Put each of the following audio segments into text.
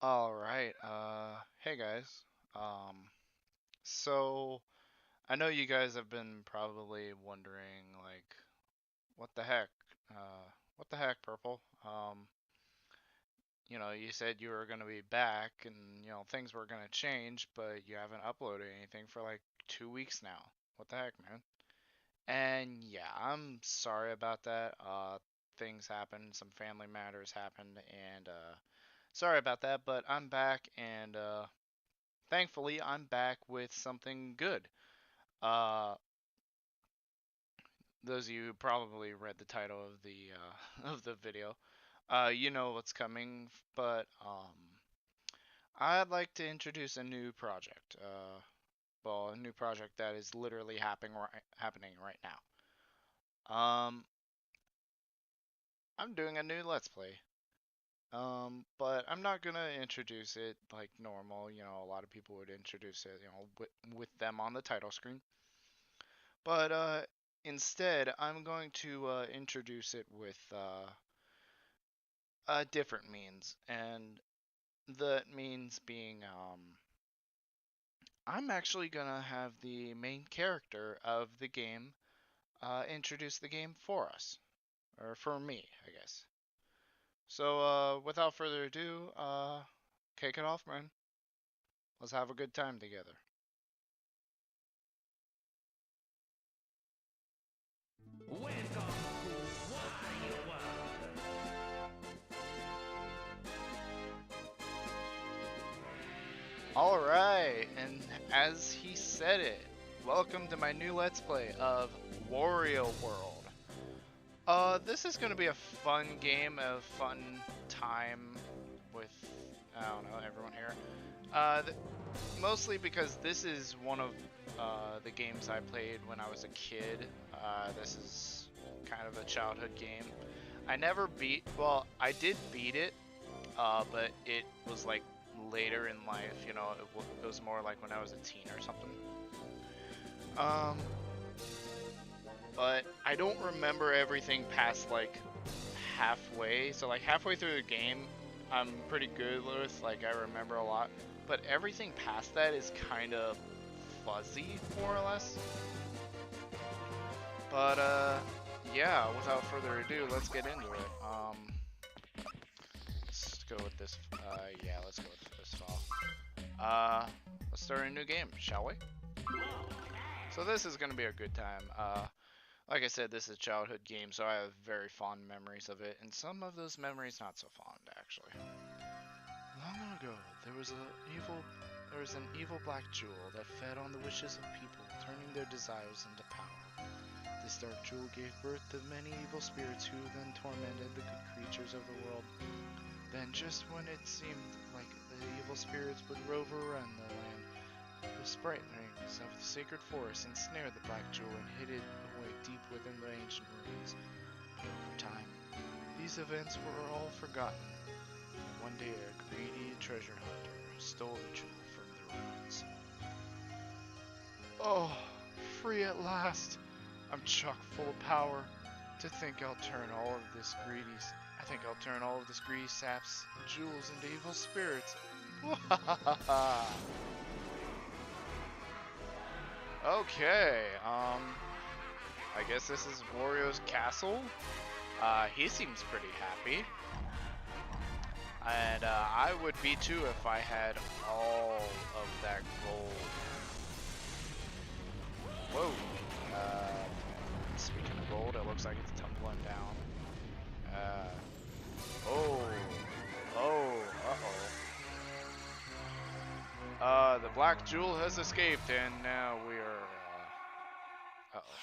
All right. Hey guys. Um, so I know you guys have been probably wondering, like, what the heck? What the heck, Purple? You said you were gonna be back, and things were gonna change, but you haven't uploaded anything for like 2 weeks now. What the heck, man? And yeah, I'm sorry about that. Things happened, some family matters happened, and sorry about that. But I'm back, and thankfully, I'm back with something good. Uh, those of you who probably read the title of the of the video, you know what's coming. But I'd like to introduce a new project. Well, a new project that is literally happening right now. Um, I'm doing a new Let's Play. But I'm not gonna introduce it like normal. A lot of people would introduce it, with them on the title screen. But instead, I'm going to introduce it with a different means, and the means being I'm actually gonna have the main character of the game introduce the game for us, or for me, I guess. So without further ado, kick it off, man. Let's have a good time together. Welcome to Wario World. All right, and as he said it, welcome to my new Let's Play of Wario World. This is gonna be a fun game, a fun time with, I don't know, everyone here. Th Mostly because this is one of the games I played when I was a kid. This is kind of a childhood game. I never beat, well, I did beat it, but it was like later in life, it was more like when I was a teen or something. Um, but I don't remember everything past like halfway. So like halfway through the game, I'm pretty good with, like, I remember a lot. But everything past that is kind of fuzzy, more or less. But yeah, without further ado, let's get into it. Let's go with this. Yeah, let's go with this file. Let's start a new game, shall we? So this is gonna be a good time. Like I said, this is a childhood game, so I have very fond memories of it, and some of those memories not so fond, actually. Long ago, there was an evil black jewel that fed on the wishes of people, turning their desires into power. This dark jewel gave birth to many evil spirits who then tormented the good creatures of the world. Then, just when it seemed like the evil spirits would overrun the land, the spritelings of the sacred forest ensnared the black jewel and hid it away deep within the ancient ruins. But over time, these events were all forgotten, and one day a greedy treasure hunter stole the jewel from the ruins. Oh, free at last! I'm chock full of power. To think I'll turn all of this greedy I think I'll turn all of this greedy saps and jewels into evil spirits. Okay, I guess this is Wario's castle. He seems pretty happy. And I would be too if I had all of that gold. Whoa. Speaking of gold, it looks like it's tumbling down. Uh, oh. Oh, uh-oh. The black jewel has escaped, and now we are, uh-oh.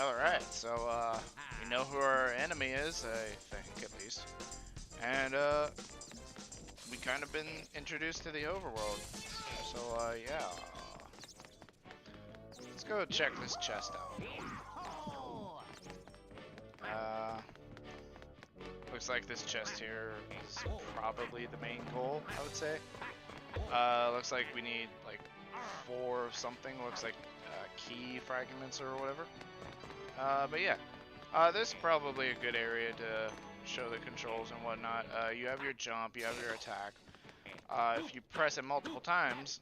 Alright, so, we know who our enemy is, I think, at least. And, we kind of been introduced to the overworld. So, yeah. Let's go check this chest out. Looks like this chest here is probably the main goal, I would say. Looks like we need, like, 4 of something. Looks like key fragments or whatever. But yeah. This is probably a good area to show the controls and whatnot. You have your jump, you have your attack. If you press it multiple times,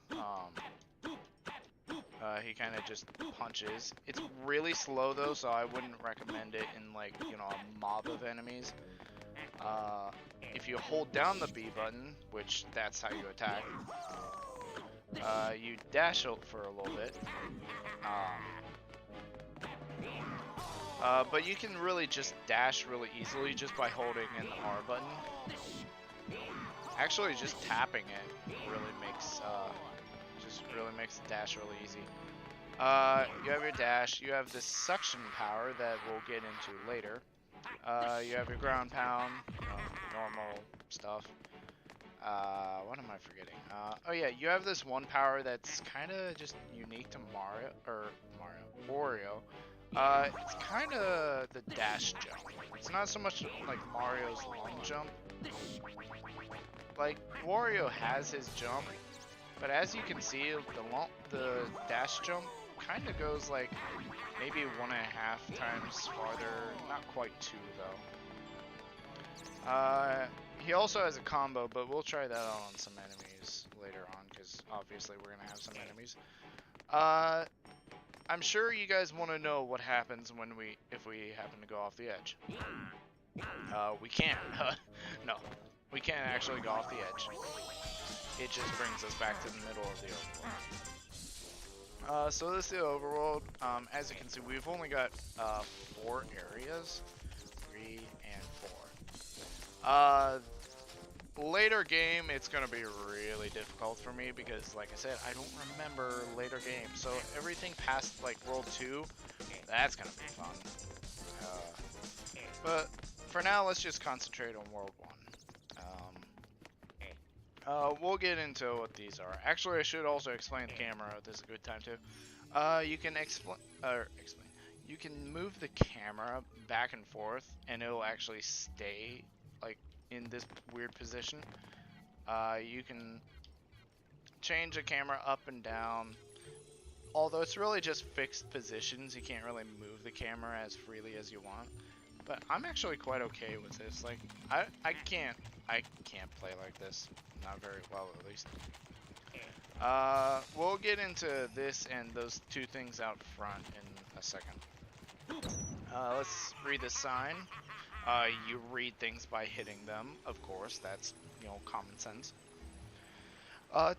he kind of just punches. It's really slow though, so I wouldn't recommend it in like, you know, a mob of enemies. If you hold down the B button, which that's how you attack, you dash it for a little bit. But you can really just dash really easily just by holding in the R button. Actually, just tapping it really makes the dash really easy. You have your dash, you have this suction power that we'll get into later. You have your ground pound, normal stuff. What am I forgetting? Oh yeah, you have this one power that's kind of just unique to Wario. It's kind of the dash jump. It's not so much like Mario's long jump. Like, Wario has his jump, but as you can see, the dash jump kind of goes like maybe 1.5 times farther. Not quite 2 though. He also has a combo, but we'll try that out on some enemies later on, because obviously we're gonna have some enemies. I'm sure you guys want to know what happens if we happen to go off the edge. We can't. No, we can't actually go off the edge. It just brings us back to the middle of the overworld. So this is the overworld. As you can see, we've only got 4 areas, 3 and 4. Later game, it's gonna be really difficult for me because, like I said, I don't remember later games. So everything past like World 2, that's gonna be fun. But for now, let's just concentrate on World 1. We'll get into what these are. Actually, I should also explain the camera. This is a good time too. You can explain. You can move the camera back and forth, and it'll actually stay like in this weird position. You can change the camera up and down. Although it's really just fixed positions, you can't really move the camera as freely as you want. But I'm actually quite okay with this. Like, I can't play like this. Not very well, at least. We'll get into this and those 2 things out front in a second. Let's read the sign. You read things by hitting them, of course. That's, you know, common sense.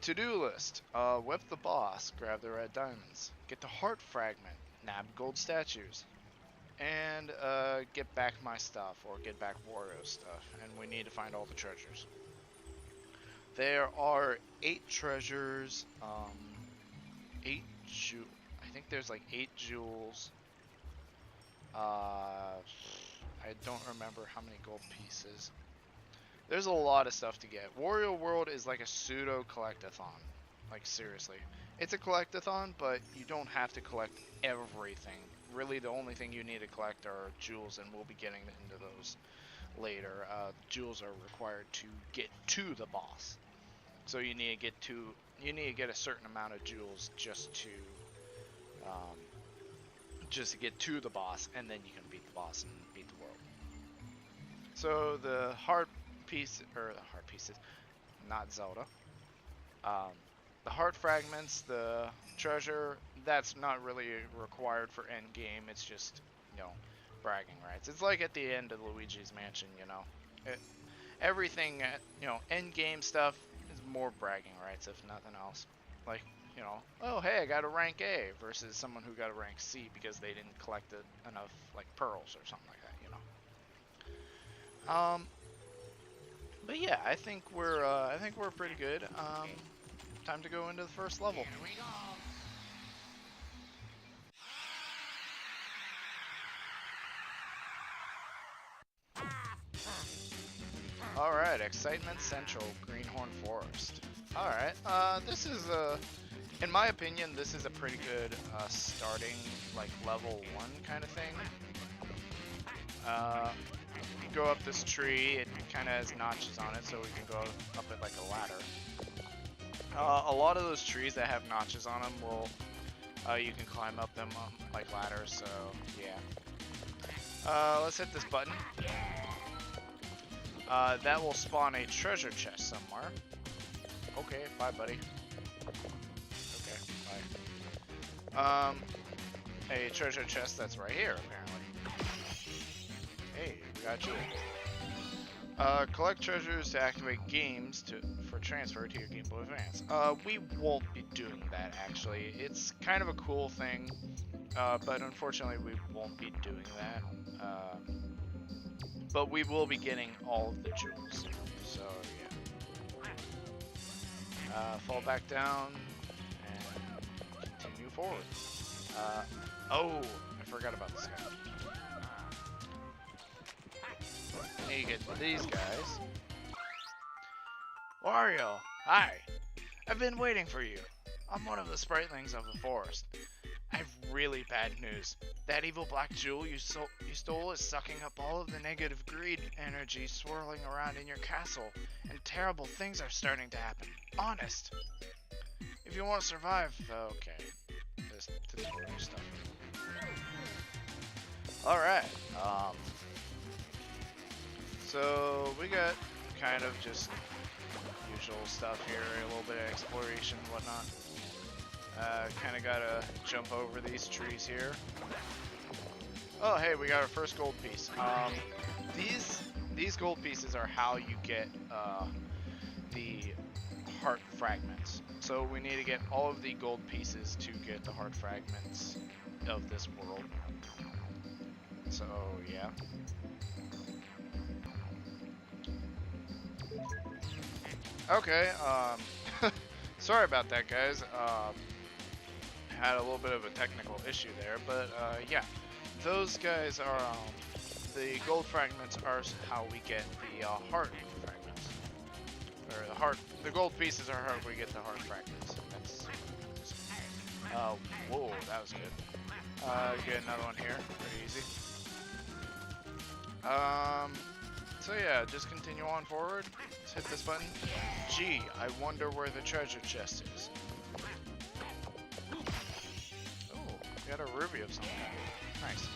To-do list. Whip the boss. Grab the red diamonds. Get the heart fragment. Nab gold statues. And get back my stuff, or get back Wario's stuff. And we need to find all the treasures. There are 8 treasures. 8 jewels. I think there's like 8 jewels. I don't remember how many gold pieces. There's a lot of stuff to get. Wario World is like a pseudo collectathon. Like, seriously. It's a collectathon, but you don't have to collect everything. Really, the only thing you need to collect are jewels, and we'll be getting into those later. Jewels are required to get to the boss. So you need to get a certain amount of jewels just to get to the boss, and then you can beat the boss and beat the world. So the heart pieces, not Zelda. The heart fragments, the treasure, that's not really required for end game. It's just, you know, bragging rights. It's like at the end of Luigi's Mansion, you know. Everything, you know, end game stuff is more bragging rights, if nothing else. Like, you know, oh hey, I got a rank A versus someone who got a rank C because they didn't collect enough like pearls or something like that, you know. But yeah, I think we're pretty good. Time to go into the first level. Here we go. Alright, Excitement Central, Greenhorn Forest. Alright, this is in my opinion, this is a pretty good starting, like, level 1 kind of thing. You go up this tree, it kind of has notches on it, so we can go up it like a ladder. A lot of those trees that have notches on them will, you can climb up them like ladders, so yeah. Let's hit this button. That will spawn a treasure chest somewhere. Okay, bye, buddy. Okay, bye. A treasure chest that's right here, apparently. Hey, we got you. Collect treasures to activate games for transfer to your Game Boy Advance. We won't be doing that, actually. It's kind of a cool thing, but unfortunately we won't be doing that. But we will be getting all of the jewels. So, yeah. Fall back down and continue forward. Oh, I forgot about this guy. I need to get these guys. Wario, hi. I've been waiting for you. I'm one of the spritlings of the forest. I have really bad news. That evil black jewel you stole is sucking up all of the negative greed energy swirling around in your castle, and terrible things are starting to happen. Honest. If you want to survive, okay. This tutorial stuff. Alright, so we got kind of just usual stuff here, a little bit of exploration and whatnot. Kind of gotta jump over these trees here. Oh, hey, we got our first gold piece. These gold pieces are how you get the heart fragments. So we need to get all of the gold pieces to get the heart fragments of this world. So yeah. Okay, sorry about that, guys. Had a little bit of a technical issue there, but yeah, those guys are the gold fragments are how we get the heart fragments, or the gold pieces are how we get the heart fragments. That's whoa, that was good. Get another one here, pretty easy. So yeah, just continue on forward. Let's hit this button. Gee, I wonder where the treasure chest is. Oh, we got a ruby of some kind. Nice.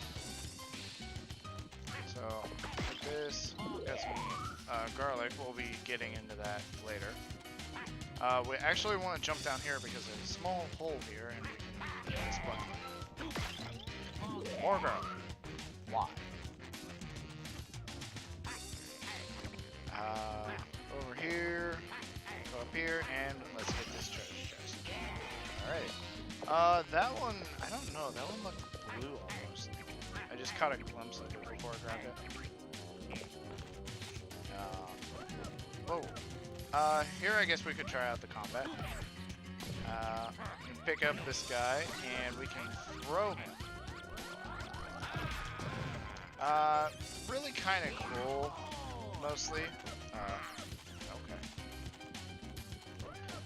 So, with this, got some garlic. We'll be getting into that later. We actually want to jump down here because there's a small hole here, and we can hit this button. More garlic. Why? Over here, go up here, and let's hit this treasure chest. Alright. That one, I don't know, that one looked blue almost. I just caught a glimpse of it before I grabbed it. Whoa. Here I guess we could try out the combat. We can pick up this guy, and we can throw him. Really kind of cool, mostly.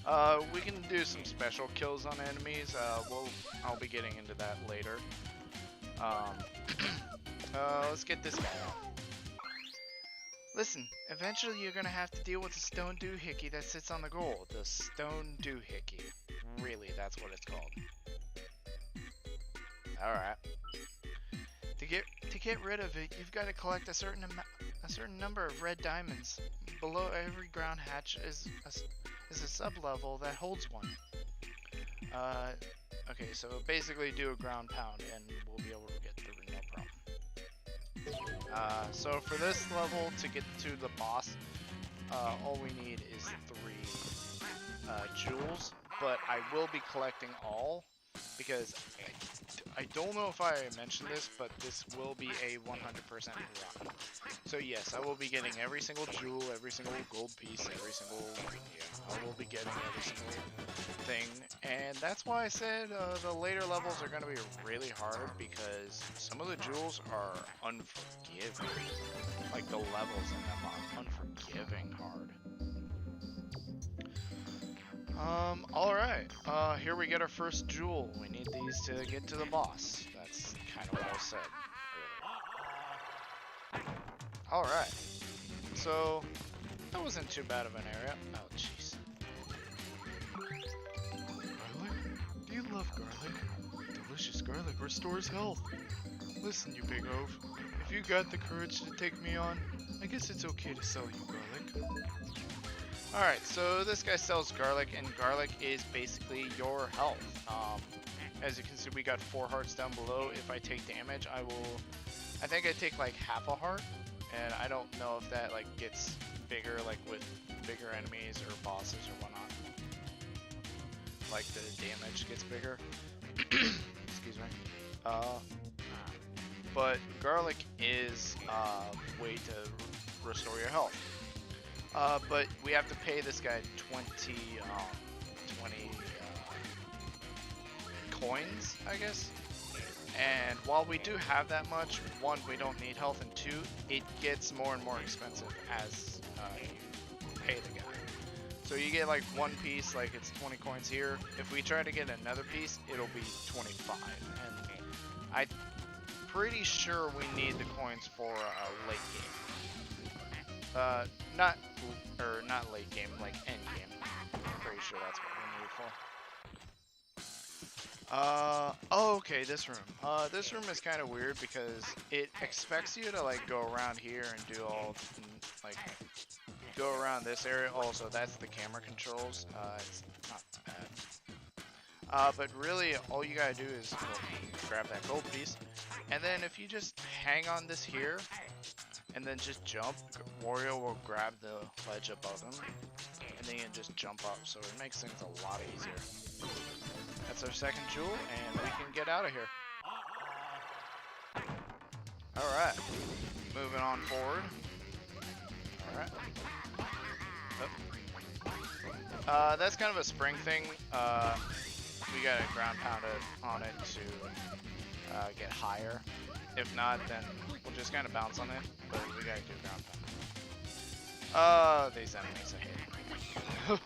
Okay. We can do some special kills on enemies. I'll be getting into that later. Let's get this guy off. Listen, eventually you're gonna have to deal with the stone doohickey that sits on the gold. The stone doohickey. Really, that's what it's called. Alright. To get rid of it, you've got to collect a certain number of red diamonds. Below every ground hatch is a sub-level that holds one. Okay, so basically do a ground pound and we'll be able to get through, no problem. So for this level, to get to the boss, all we need is 3 jewels, but I will be collecting all, because I don't know if I mentioned this, but this will be a 100% run. So yes, I will be getting every single jewel, every single gold piece, every single, yeah, I will be getting every single thing. And that's why I said the later levels are going to be really hard, because some of the jewels are unforgiving. Like the levels in them are unforgiving hard. Alright. Here we get our first jewel. We need these to get to the boss. That's kind of what I said earlier. Alright. So, that wasn't too bad of an area. Oh, jeez. Garlic? Do you love garlic? Delicious garlic restores health. Listen, you big oaf. If you got the courage to take me on, I guess it's okay to sell you garlic. Alright, so this guy sells garlic, and garlic is basically your health. As you can see, we got 4 hearts down below. If I take damage, I think I take like half a heart, and I don't know if that like gets bigger, like with bigger enemies or bosses or whatnot. Like the damage gets bigger. Excuse me. But garlic is a way to restore your health. But we have to pay this guy 20 coins, I guess. And while we do have that much, one, we don't need health, and two, it gets more and more expensive as you pay the guy. So you get like one piece, like it's 20 coins here. If we try to get another piece, it'll be 25. And I'm pretty sure we need the coins for late game. Not late game, like end game. I'm pretty sure that's what we need it for. Oh, okay, this room. This room is kind of weird because it expects you to like go around here and do all, like, go around this area. Also, that's the camera controls. It's not bad. But really, all you gotta do is grab that gold piece, and then if you just hang on this here, and then just jump, Wario will grab the ledge above him, and then you can just jump up, so it makes things a lot easier. That's our second jewel, and we can get out of here. Alright, moving on forward. Alright. That's kind of a spring thing. We gotta ground pound it on it to get higher. If not, then we'll just kind of bounce on it, but we gotta do ground pound. These enemies I hate.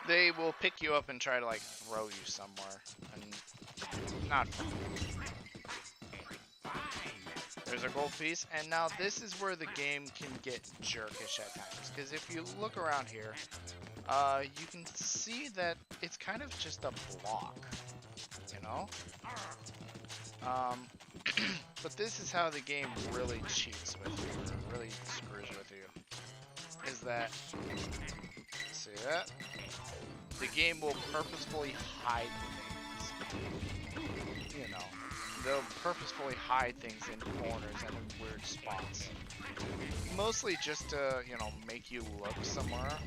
They will pick you up and try to like throw you somewhere, and not fun. There's our gold piece, and now this is where the game can get jerkish at times, because if you look around here, you can see that it's kind of just a block, you know? But this is how the game really cheats with you, or really screws with you, is that, see that? The game will purposefully hide things, you know, they'll purposefully hide things in corners and in weird spots, mostly just to, you know, make you look somewhere,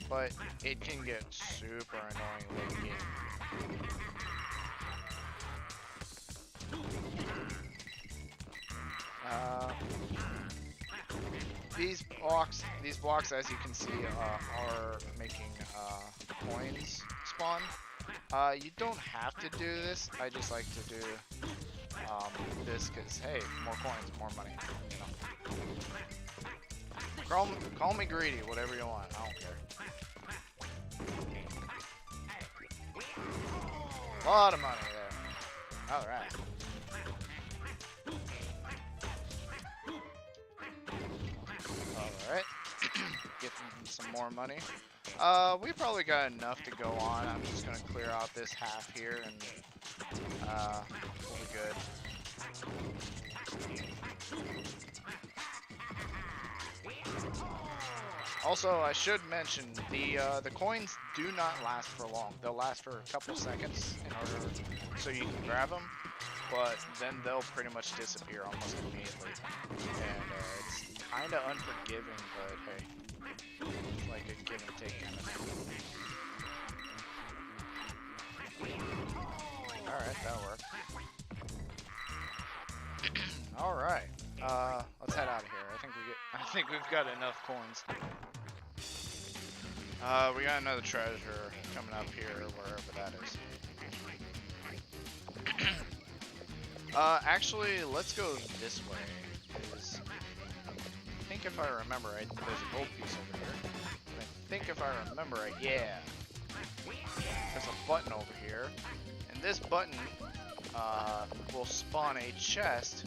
but it can get super annoying late game. These blocks, as you can see, are making coins spawn. You don't have to do this. I just like to do this because, hey, more coins, more money. You know? Call me greedy, whatever you want. I don't care. A lot of money there. All right. Alright, get some more money. We probably got enough to go on. I'm just gonna clear out this half here and we'll be good. Also, I should mention the coins do not last for long. They'll last for a couple seconds in order so you can grab them, but then they'll pretty much disappear almost immediately. And it's kind of unforgiving, but hey, it's like a give and take kind of thing. Alright, that'll work. Alright, let's head out of here. I think we've got enough coins. We got another treasure coming up here, wherever that is. Actually, let's go this way. I think if I remember right, there's a gold piece over here. I think if I remember right, yeah. There's a button over here, and this button will spawn a chest.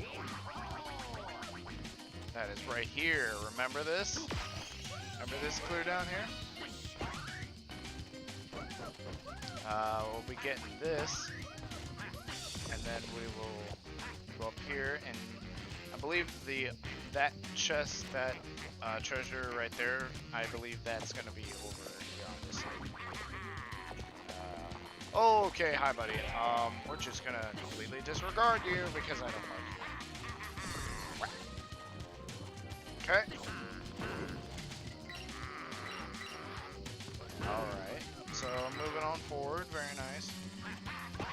That is right here. Remember this? Remember this clear down here? We'll be getting this, and then we will go up here, and I believe that chest, that treasure right there, I believe that's gonna be over here on this side. Okay, hi buddy. We're just gonna completely disregard you because I don't like you. Okay. Alright, so moving on forward, very nice.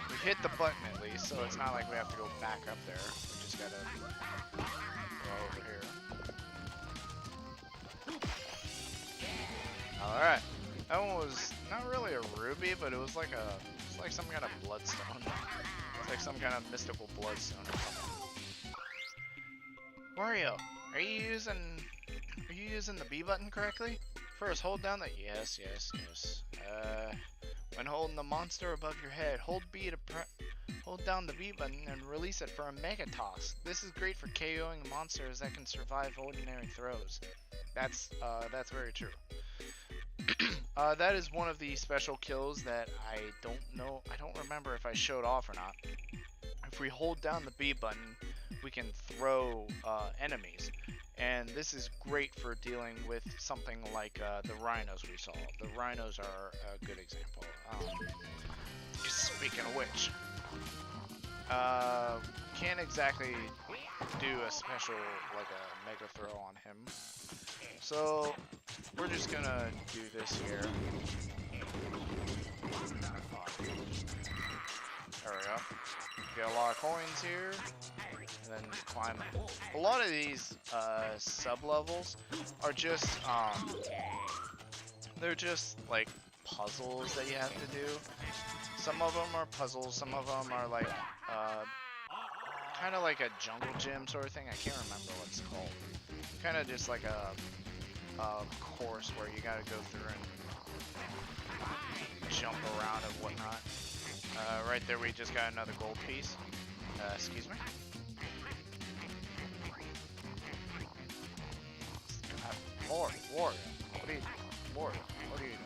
We hit the button at least, so it's not like we have to go back up there. We just gotta go over here. Alright, that one was not really a ruby, but it was like some kind of bloodstone. It's like some kind of mystical bloodstone or something. Wario, are you using the B button correctly? First, hold down the yes. When holding the monster above your head, hold down the B button and release it for a mega toss. This is great for KOing monsters that can survive ordinary throws. That's very true. That is one of the special kills that I don't remember if I showed off or not. If we hold down the B button, we can throw enemies. And this is great for dealing with something like the rhinos we saw. The rhinos are a good example. Speaking of which, can't exactly do a special, like a mega throw on him. So, we're just gonna do this here. There we go. Get a lot of coins here. And then climb it. A lot of these sub-levels are just, they're just like puzzles that you have to do. Some of them are puzzles, some of them are like, kind of like a jungle gym sort of thing. I can't remember what it's called. Kind of just like a course where you gotta go through and jump around and whatnot. Right there we just got another gold piece. Excuse me? Wario, what are you doing? What are you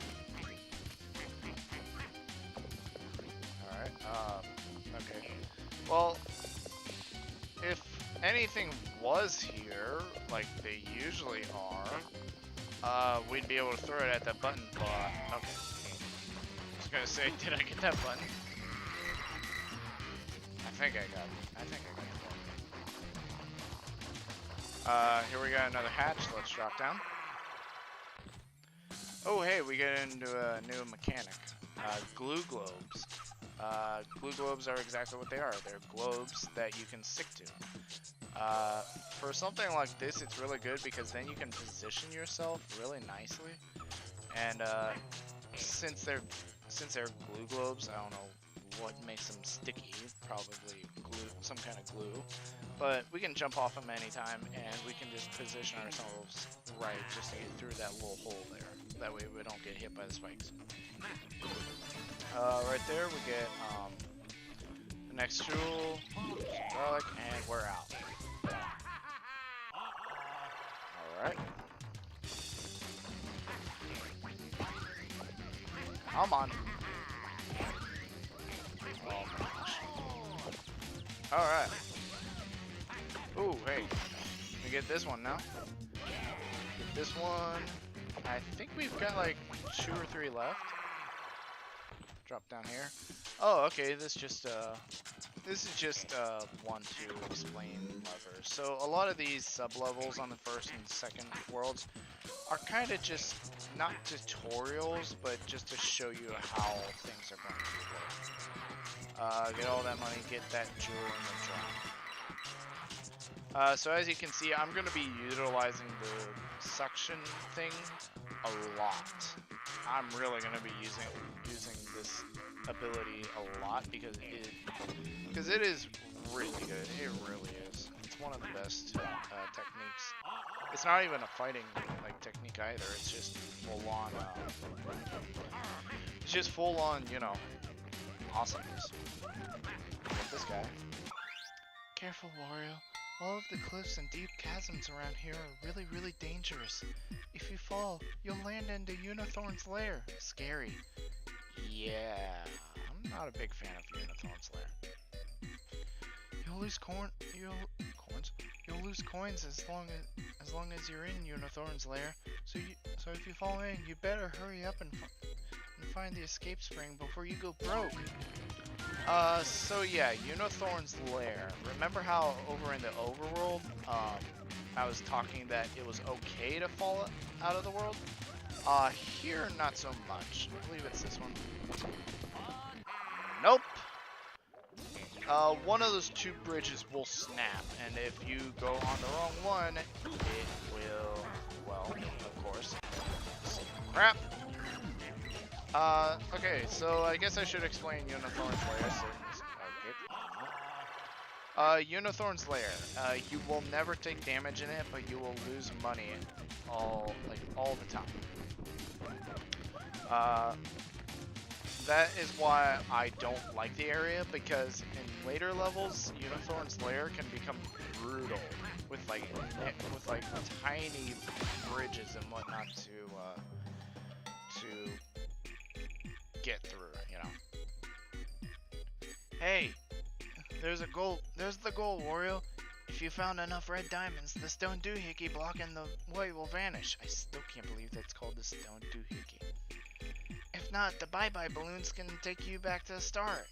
doing? Alright, okay. Well, if anything was here, like they usually are, we'd be able to throw it at that button, but, okay. I was gonna say, did I get that button? I think I got it. Here we got another hatch, let's drop down. Oh hey, we get into a new mechanic. Glue globes. Glue globes are exactly what they are. They're globes that you can stick to. For something like this, it's really good because then you can position yourself really nicely. And since they're glue globes, I don't know what makes them sticky. Probably glue, some kind of glue. But we can jump off them anytime, and we can just position ourselves right just to get through that little hole there. That way we don't get hit by the spikes. Right there we get the next jewel, garlic, and we're out. Alright. Come on. Oh my gosh. Alright. Ooh, hey. We get this one now. Get this one. I think we've got like 2 or 3 left. Drop down here. Oh, okay. This is just one to explain levers. So a lot of these sub-levels on the first and second worlds are kind of just not tutorials, but just to show you how things are going to work. Get all that money, get that jewel in the drum. So as you can see, I'm going to be utilizing the suction thing a lot. I'm really going to be using this ability a lot because it is really good. It really is. It's one of the best techniques. It's not even a fighting like technique either. It's just full on. It's just full on, you know, awesomeness. Get this guy. Careful, Wario. All of the cliffs and deep chasms around here are really, really dangerous. If you fall, you'll land into Unithorn's lair. Scary. Yeah, I'm not a big fan of Unithorn's lair. you'll lose coins as long as you're in Unithorn's lair. So if you fall in, you better hurry up and find the escape spring before you go broke. So yeah, Unithorn's lair. Remember how over in the overworld, I was talking that it was okay to fall out of the world? Here not so much. I believe it's this one. Nope. One of those two bridges will snap, and if you go on the wrong one, it will, well, of course, crap. Okay, so I guess I should explain Unithorn's lair. Unithorn's lair. You will never take damage in it, but you will lose money all the time. That is why I don't like the area, because in later levels, Unithorn's lair can become brutal with like tiny bridges and whatnot to get through, you know. Hey, there's the goal, Wario. If you found enough red diamonds, the stone doohickey blocking the way will vanish. I still can't believe that's called the stone doohickey. If not, the bye-bye balloons can take you back to the start.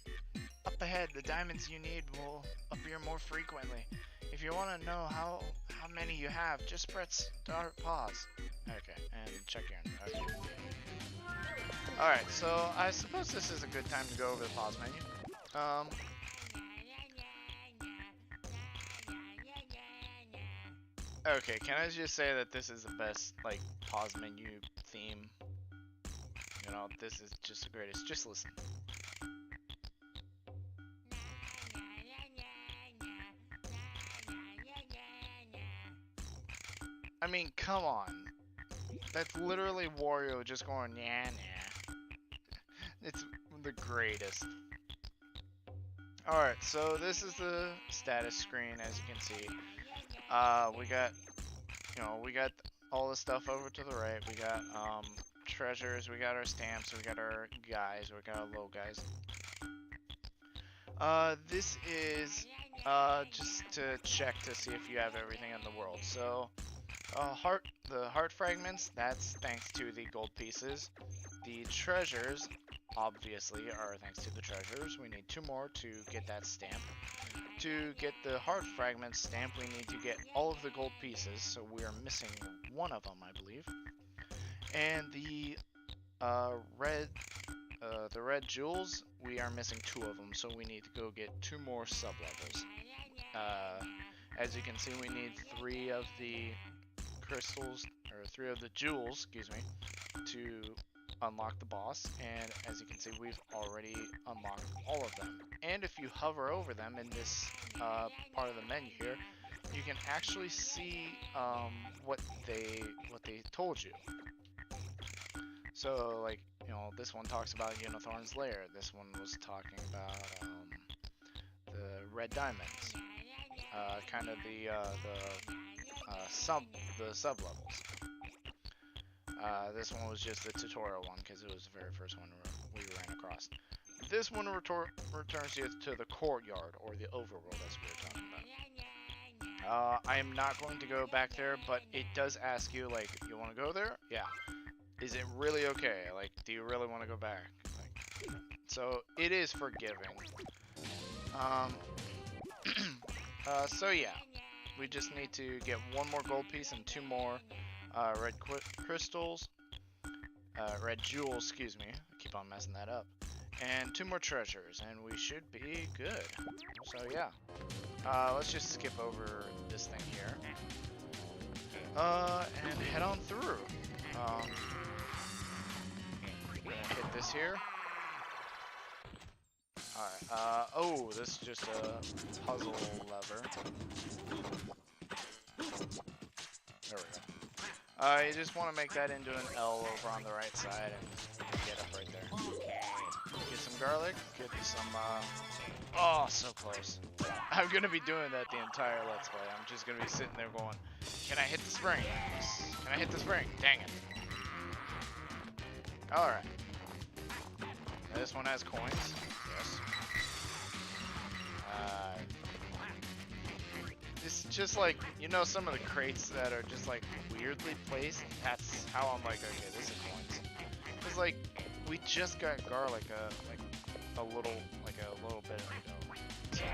Up ahead, the diamonds you need will appear more frequently. If you want to know how many you have, just press start pause. Okay, and check your inventory. Okay. Alright, so I suppose this is a good time to go over the pause menu. Okay, can I just say that this is the best, like, pause menu theme? You know, this is just the greatest. Just listen. I mean, come on. That's literally Wario just going, yeah, nah. It's the greatest. Alright, so this is the status screen, as you can see. We got all the stuff over to the right. We got, treasures, we got our stamps, we got our guys, we got our little guys. This is, just to check to see if you have everything in the world. So, the heart fragments, that's thanks to the gold pieces. The treasures, obviously, are thanks to the treasures. We need 2 more to get that stamp. To get the heart fragment stamp, we need to get all of the gold pieces, so we are missing 1 of them, I believe. And the red jewels, we are missing 2 of them, so we need to go get 2 more sub-levels. As you can see, we need 3 of the crystals, or 3 of the jewels, excuse me, to unlock the boss, and as you can see, we've already unlocked all of them. And if you hover over them in this part of the menu here, you can actually see what they told you. So, like, you know, this one talks about Unithorn's lair. This one was talking about the red diamonds, kind of the sub levels. This one was just the tutorial one because it was the very first one we ran across. This one returns you to the courtyard, or the overworld, as we were talking about. I am not going to go back there, but it does ask you, like, you want to go there? Yeah. Is it really okay? Like, do you really want to go back? Like, so it is forgiving. So yeah, we just need to get 1 more gold piece and 2 more red crystals, red jewels, excuse me. I keep on messing that up. And 2 more treasures, and we should be good. So yeah, let's just skip over this thing here, and head on through. We're gonna hit this here. Alright, oh, this is just a puzzle lever. There we go. You just want to make that into an L over on the right side and get up right there. Get some garlic, get some, oh, so close. I'm gonna be doing that the entire Let's Play. I'm just gonna be sitting there going, can I hit the spring? Can I hit the spring? Dang it. Alright. This one has coins. Yes. it's just like, you know, some of the crates that are just like weirdly placed. That's how I'm like, okay, this is coins. Cause like we just got garlic, like a little bit ago. So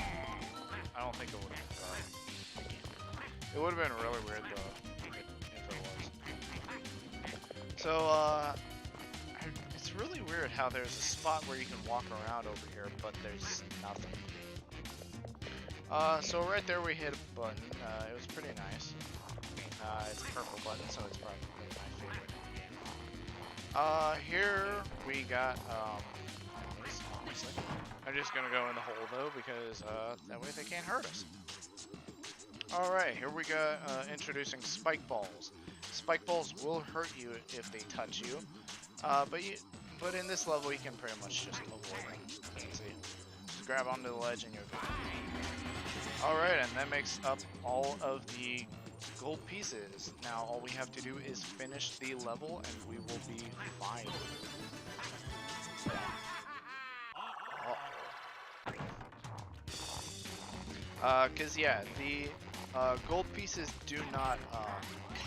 I don't think it would have been garlic. It would have been really weird though if it was. So it's really weird how there's a spot where you can walk around over here, but there's nothing. So right there we hit a button. It was pretty nice. It's a purple button, so it's probably my favorite. Here we got, I'm just gonna go in the hole though, because that way they can't hurt us. Alright, here we go, introducing spike balls. Spike balls will hurt you if they touch you, but in this level you can pretty much just avoid them. Let's see. Just grab onto the ledge and you're good. Alright, and that makes up all of the gold pieces. Now all we have to do is finish the level and we will be fine. Cause yeah, the gold pieces do not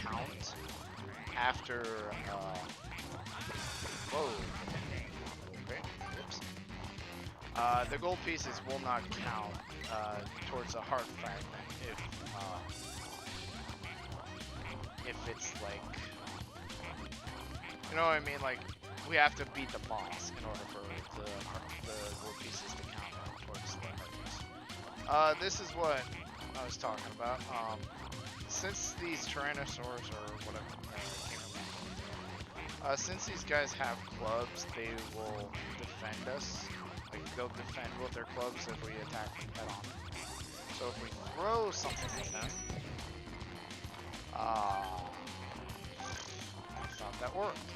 count after whoa. Okay, whoops. The gold pieces will not count towards a heart fragment if it's like, you know what I mean, like we have to beat the boss in order for the gold pieces to count towards the heart piece. This is what I was talking about. Since these Tyrannosaurs or whatever, since these guys have clubs, they will defend us. Like they'll defend with their clubs if we attack them head on. So if we throw something at them, I thought that worked.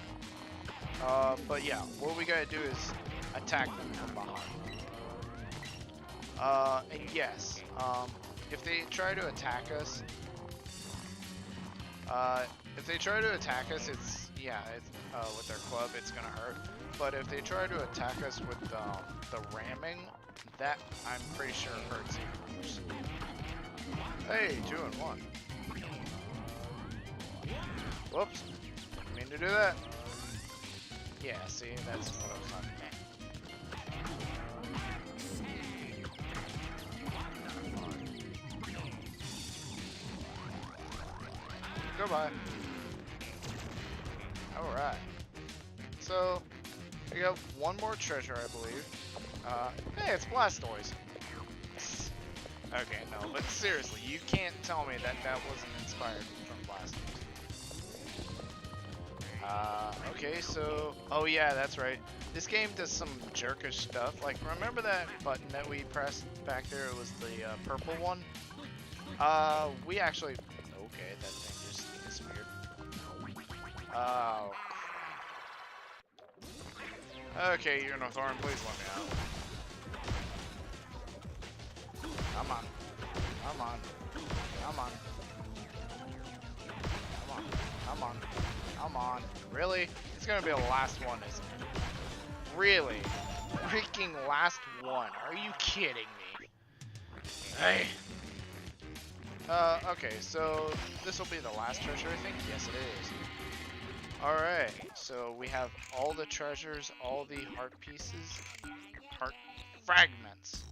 But yeah, what we gotta do is attack them from behind. And yes, if they try to attack us, it's with their club, it's gonna hurt. But if they try to attack us with the ramming, that I'm pretty sure hurts even worse. Hey, 2 and 1. Whoops, didn't mean to do that. Yeah, see, that's what I was talking about. Goodbye. Alright. So, we got one more treasure, I believe. Hey, it's Blastoise. Okay, no, but seriously, you can't tell me that that wasn't inspired from Blastoise. Okay, so, oh yeah, that's right. This game does some jerkish stuff. Like, remember that button that we pressed back there? It was the purple one. We actually, okay, that thing just disappeared. Oh. Okay, Unicorn, please let me out. Come on. Come on. Come on. Come on. Come on. Come on. Really? It's gonna be the last one, isn't it? Really? Freaking last one. Are you kidding me? Hey. Okay, so this will be the last treasure, I think? Yes, it is. Alright, so we have all the treasures, all the heart pieces, heart fragments.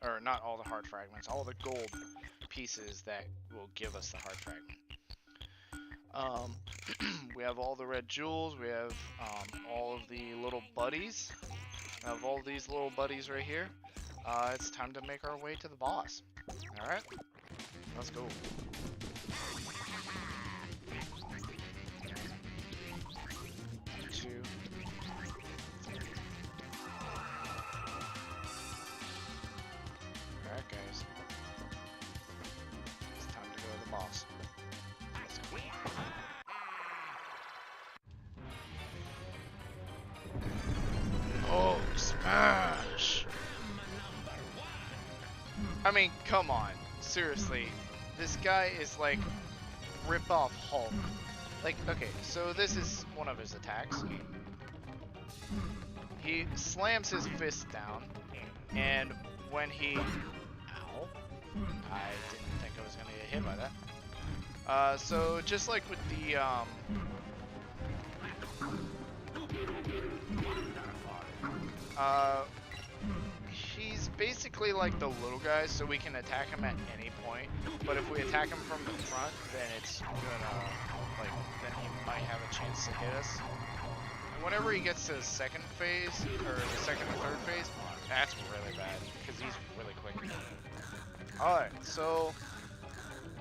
Or not all the heart fragments, all the gold pieces that will give us the heart fragment. We have all the red jewels, we have all of the little buddies. We have all these little buddies right here. It's time to make our way to the boss. Alright, let's go. Alright guys, it's time to go to the boss. Let's go. Oh, smash! I mean, come on, seriously, this guy is like rip-off Hulk. Like, okay, so this is one of his attacks. He slams his fist down, and when he... Ow. I didn't think gonna get hit by that. So just like with the he's basically like the little guy, so we can attack him at any point. But if we attack him from the front, then it's gonna then he might have a chance to hit us. And whenever he gets to the second phase or the second or third phase, that's really bad because he's really quick. All right, so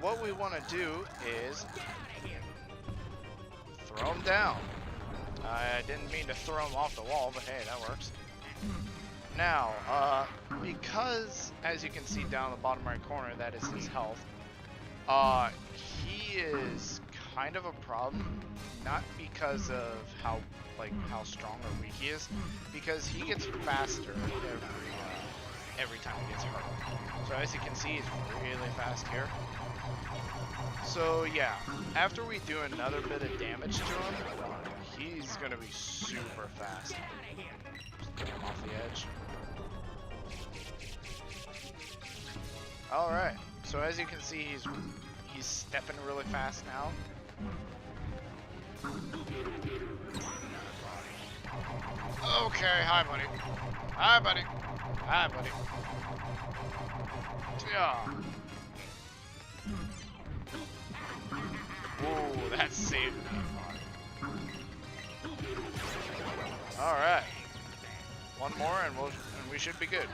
what we want to do is throw him down. I didn't mean to throw him off the wall, but hey, that works. Now, because, as you can see down in the bottom right corner, that is his health, he is kind of a problem, not because of how strong or weak he is, because he gets faster every time he gets hurt. So as you can see, he's really fast here. So yeah, after we do another bit of damage to him, he's gonna be super fast. Just get him off the edge. Alright, so as you can see, he's stepping really fast now. Okay, hi buddy. Hi buddy. Hi buddy. Yeah. Whoa, that saved me. Alright. One more and we should be good.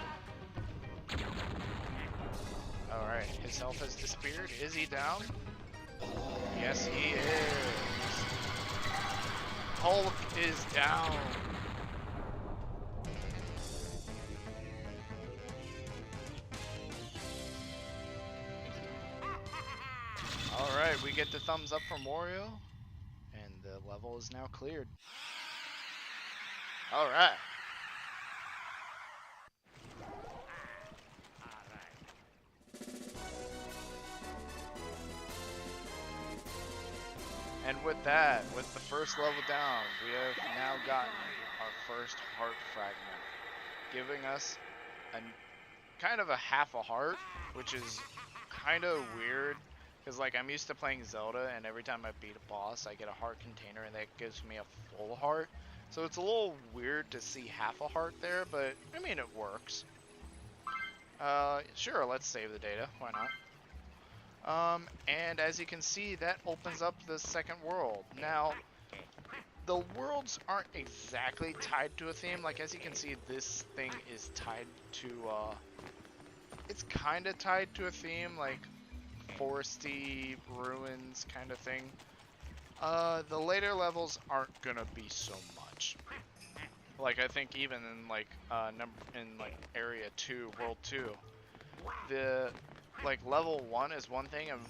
Alright, his health has disappeared. Is he down? Yes, he is. Hulk is down. Alright, we get the thumbs up from Wario, and the level is now cleared. Alright. And with that, with the first level down, we have now gotten our first heart fragment, giving us kind of a half a heart, which is kind of weird, because like I'm used to playing Zelda, and every time I beat a boss, I get a heart container, and that gives me a full heart. So it's a little weird to see half a heart there, but I mean it works. Sure, let's save the data. Why not? And as you can see, that opens up the second world. Now, the worlds aren't exactly tied to a theme. Like, as you can see, this thing is tied to, it's kind of tied to a theme, like foresty, ruins kind of thing. The later levels aren't gonna be so much. Like, I think even in, like, Area 2, World 2, the like level 1 is one thing, and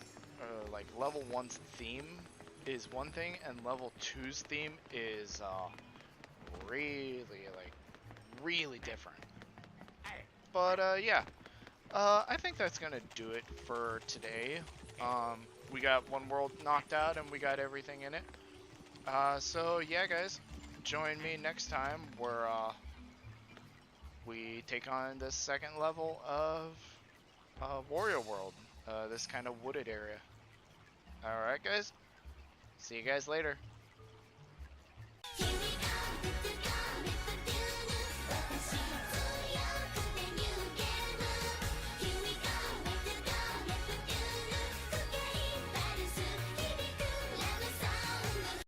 like level 1's theme is one thing, and level 2's theme is really different. But yeah, I think that's gonna do it for today. We got one world knocked out and we got everything in it. So yeah guys, join me next time where we take on the second level of Wario World, this kind of wooded area. Alright guys, see you guys later.